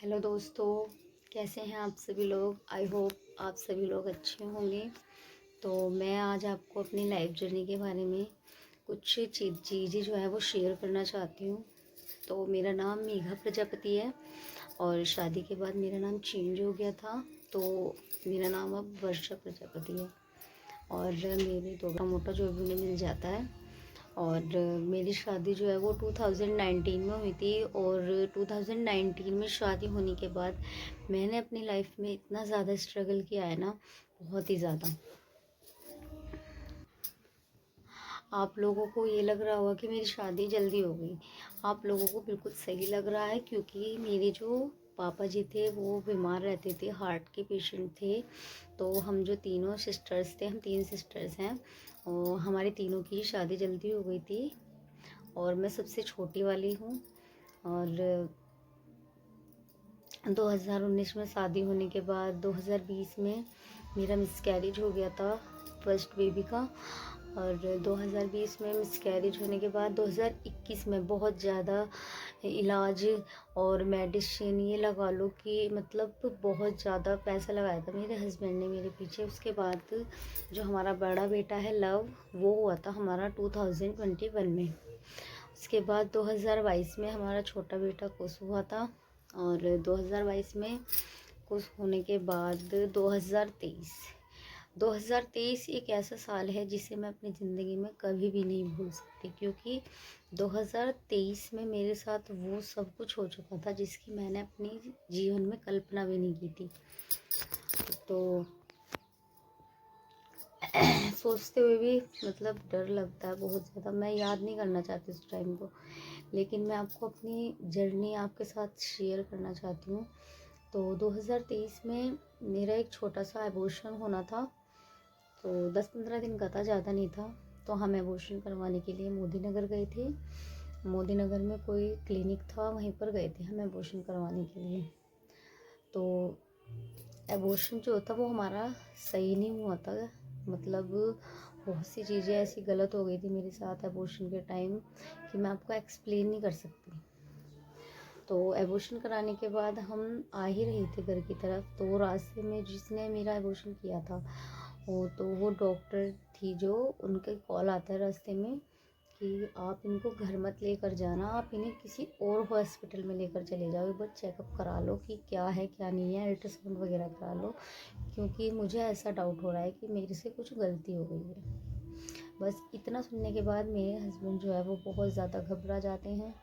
Hello दोस्तों, कैसे हैं आप सभी लोग। आई होप आप सभी लोग अच्छे होंगे। तो मैं आज आपको अपनी लाइफ जर्नी के बारे में कुछ चीज़ें जो है वो शेयर करना चाहती हूँ। तो मेरा नाम मेघा प्रजापति है और शादी के बाद मेरा नाम चेंज हो गया था, तो मेरा नाम अब वर्षा प्रजापति है। और मेरे थोड़ा मोटा जो भी उन्हें मिल जाता है। और मेरी शादी जो है वो 2019 में हुई थी। और 2019 में शादी होने के बाद मैंने अपनी लाइफ में इतना ज़्यादा स्ट्रगल किया है ना, बहुत ही ज़्यादा। आप लोगों को ये लग रहा होगा कि मेरी शादी जल्दी हो गई। आप लोगों को बिल्कुल सही लग रहा है, क्योंकि मेरे जो पापा जी थे वो बीमार रहते थे, हार्ट के पेशेंट थे। तो हम जो तीनों सिस्टर्स थे, हम 3 सिस्टर्स हैं, और हमारी तीनों की शादी जल्दी हो गई थी। और मैं सबसे छोटी वाली हूँ। और 2019 में शादी होने के बाद 2020 में मेरा मिसकैरेज हो गया था, फर्स्ट बेबी का। और 2020 में मिसकैरेज होने के बाद 2021 में बहुत ज़्यादा इलाज और मेडिसिन, ये लगा लो कि मतलब बहुत ज़्यादा पैसा लगाया था मेरे हस्बैंड ने मेरे पीछे। उसके बाद जो हमारा बड़ा बेटा है लव, वो हुआ था हमारा 2021 में। उसके बाद 2022 में हमारा छोटा बेटा कुश हुआ था। और 2022 में कुछ होने के बाद 2023 एक ऐसा साल है जिसे मैं अपनी ज़िंदगी में कभी भी नहीं भूल सकती, क्योंकि 2023 में मेरे साथ वो सब कुछ हो चुका था जिसकी मैंने अपनी जीवन में कल्पना भी नहीं की थी। तो सोचते हुए भी मतलब डर लगता है बहुत ज़्यादा। मैं याद नहीं करना चाहती उस टाइम को, लेकिन मैं आपको अपनी जर्नी आपके साथ शेयर करना चाहती हूँ। तो 2023 में मेरा एक छोटा सा एबॉर्शन होना था। तो 10-15 दिन का था, ज़्यादा नहीं था। तो हम एबॉर्शन करवाने के लिए मोदी नगर गए थे। मोदी नगर में कोई क्लिनिक था, वहीं पर गए थे हम एबॉर्शन करवाने के लिए। तो एबॉर्शन जो होता वो हमारा सही नहीं हुआ था। मतलब बहुत सी चीज़ें ऐसी गलत हो गई थी मेरे साथ एबॉर्शन के टाइम कि मैं आपको एक्सप्लेन नहीं कर सकती। तो एबॉर्शन कराने के बाद हम आ ही रहे थे घर की तरफ, तो रास्ते में जिसने मेरा एबॉर्शन किया था वो डॉक्टर थी, जो उनके कॉल आता है रास्ते में कि आप इनको घर मत लेकर जाना, आप इन्हें किसी और हॉस्पिटल में लेकर चले जाओ, एक बार चेकअप करा लो कि क्या है क्या नहीं है, अल्ट्रासाउंड वगैरह करा लो, क्योंकि मुझे ऐसा डाउट हो रहा है कि मेरे से कुछ गलती हो गई है। बस इतना सुनने के बाद मेरे हस्बैंड जो है वो बहुत ज़्यादा घबरा जाते हैं।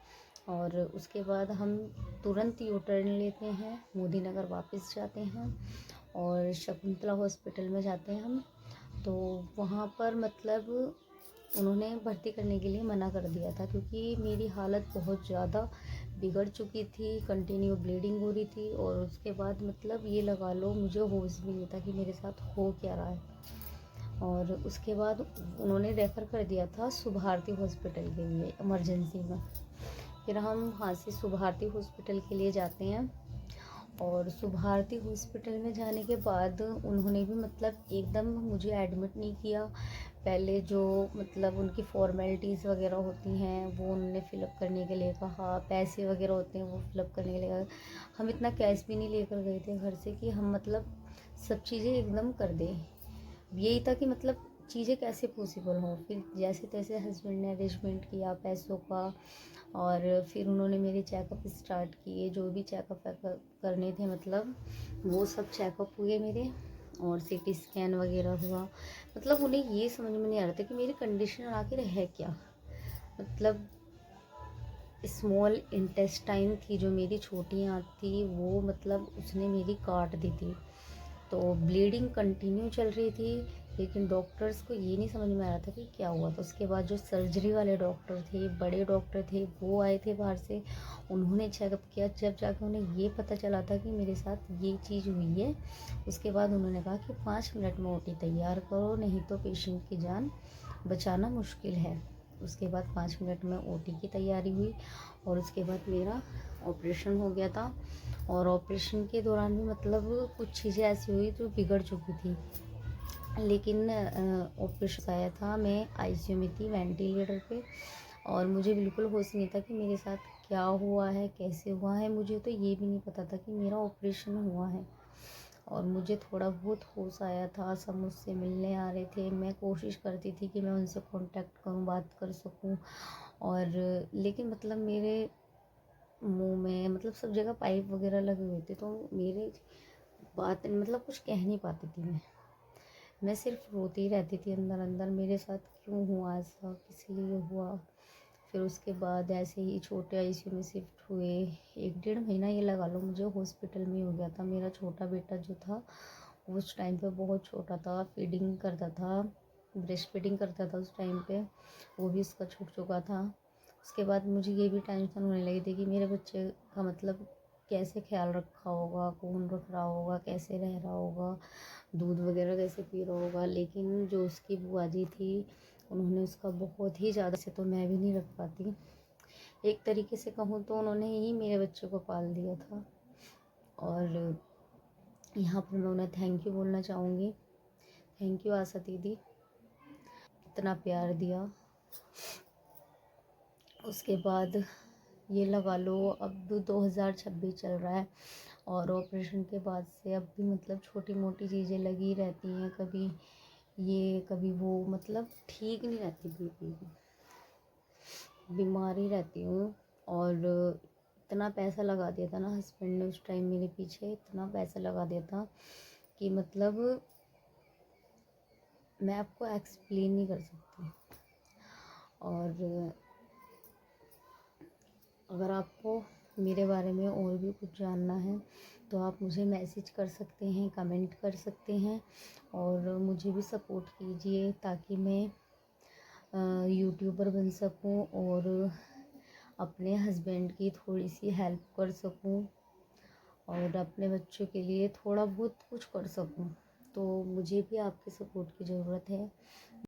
और उसके बाद हम तुरंत यू टर्न लेते हैं, मोदी नगर वापस जाते हैं और शकुंतला हॉस्पिटल में जाते हैं हम। तो वहाँ पर मतलब उन्होंने भर्ती करने के लिए मना कर दिया था, क्योंकि मेरी हालत बहुत ज़्यादा बिगड़ चुकी थी, कंटिन्यू ब्लीडिंग हो रही थी। और उसके बाद मतलब ये लगा लो मुझे होश भी नहीं था कि मेरे साथ हो क्या रहा है। और उसके बाद उन्होंने रेफ़र कर दिया था सुभारती हॉस्पिटल के लिए इमरजेंसी में। फिर हम वहाँ से सुभारती हॉस्पिटल के लिए जाते हैं। और सुभारती हॉस्पिटल में जाने के बाद उन्होंने भी मतलब एकदम मुझे एडमिट नहीं किया। पहले जो मतलब उनकी फॉर्मेलिटीज़ वगैरह होती हैं वो उन्होंने फ़िलअप करने के लिए कहा, पैसे वगैरह होते हैं वो फ़िलअप करने के लिए कहा। हम इतना कैश भी नहीं लेकर गए थे घर से कि हम मतलब सब चीज़ें एकदम कर दें। यही था कि मतलब चीज़ें कैसे पॉसिबल हों। फिर जैसे तैसे हस्बैंड ने अरेंजमेंट किया पैसों का। और फिर उन्होंने मेरे चेकअप स्टार्ट किए, जो भी चेकअप करने थे मतलब वो सब चेकअप हुए मेरे। और सीटी स्कैन वगैरह हुआ। मतलब उन्हें ये समझ में नहीं आ रहा था कि मेरी कंडीशन आखिर है क्या। मतलब स्मॉल इंटेस्टाइन थी जो मेरी छोटी आंत थी, वो मतलब उसने मेरी काट दी थी। तो ब्लीडिंग कंटिन्यू चल रही थी, लेकिन डॉक्टर्स को ये नहीं समझ में आ रहा था कि क्या हुआ। तो उसके बाद जो सर्जरी वाले डॉक्टर थे, बड़े डॉक्टर थे, वो आए थे बाहर से, उन्होंने चेकअप किया। जब जाकर उन्हें ये पता चला था कि मेरे साथ ये चीज़ हुई है, उसके बाद उन्होंने कहा कि 5 मिनट में ओटी तैयार करो, नहीं तो पेशेंट की जान बचाना मुश्किल है। उसके बाद 5 मिनट में ओटी की तैयारी हुई और उसके बाद मेरा ऑपरेशन हो गया था। और ऑपरेशन के दौरान भी मतलब कुछ चीज़ें ऐसी हुई जो बिगड़ चुकी थी, लेकिन ऑपरेशन आया था, मैं आईसीयू में थी वेंटिलेटर पे। और मुझे बिल्कुल होश नहीं था कि मेरे साथ क्या हुआ है, कैसे हुआ है, मुझे तो ये भी नहीं पता था कि मेरा ऑपरेशन हुआ है। और मुझे थोड़ा बहुत होश आया था, सब मुझसे मिलने आ रहे थे, मैं कोशिश करती थी कि मैं उनसे कांटेक्ट करूं, बात कर सकूं। और लेकिन मतलब मेरे मुंह में मतलब सब जगह पाइप वगैरह लगे हुए थे, तो मेरे बात मतलब कुछ कह नहीं पाती थी मैं सिर्फ रोती रहती थी अंदर अंदर, मेरे साथ क्यों हुआ ऐसा, किस लिए हुआ। फिर उसके बाद ऐसे ही छोटे आईसीयू में शिफ्ट हुए। 1 डेढ़ महीना ये लगा लो मुझे हॉस्पिटल में हो गया था। मेरा छोटा बेटा जो था उस टाइम पे बहुत छोटा था, फीडिंग करता था, ब्रेस्ट फीडिंग करता था उस टाइम पे, वो भी इसका छूट चुका था। उसके बाद मुझे ये भी टेंशन होने लगी थी कि मेरे बच्चे का मतलब कैसे ख्याल रखा होगा, कौन रख रहा होगा, कैसे रह रहा होगा, दूध वगैरह कैसे पी रहा होगा। लेकिन जो उसकी बुआ जी थी उन्होंने उसका बहुत ही ज़्यादा से, तो मैं भी नहीं रख पाती, एक तरीके से कहूँ तो उन्होंने ही मेरे बच्चे को पाल दिया था। और यहाँ पर मैं उन्हें थैंक यू बोलना चाहूँगी। थैंक यू आशा दीदी, इतना प्यार दिया। उसके बाद ये लगा लो अब 2026 चल रहा है और ऑपरेशन के बाद से अब भी मतलब छोटी मोटी चीज़ें लगी रहती हैं, कभी ये कभी वो, मतलब ठीक नहीं रहती, बिल्कुल भी बीमार ही रहती हूँ। और इतना पैसा लगा दिया था ना हस्बैंड ने उस टाइम मेरे पीछे, इतना पैसा लगा दिया था कि मतलब मैं आपको एक्सप्लेन नहीं कर सकती। और अगर आपको मेरे बारे में और भी कुछ जानना है तो आप मुझे मैसेज कर सकते हैं, कमेंट कर सकते हैं और मुझे भी सपोर्ट कीजिए ताकि मैं यूट्यूबर बन सकूं और अपने हस्बैंड की थोड़ी सी हेल्प कर सकूं और अपने बच्चों के लिए थोड़ा बहुत कुछ कर सकूं। तो मुझे भी आपके सपोर्ट की ज़रूरत है।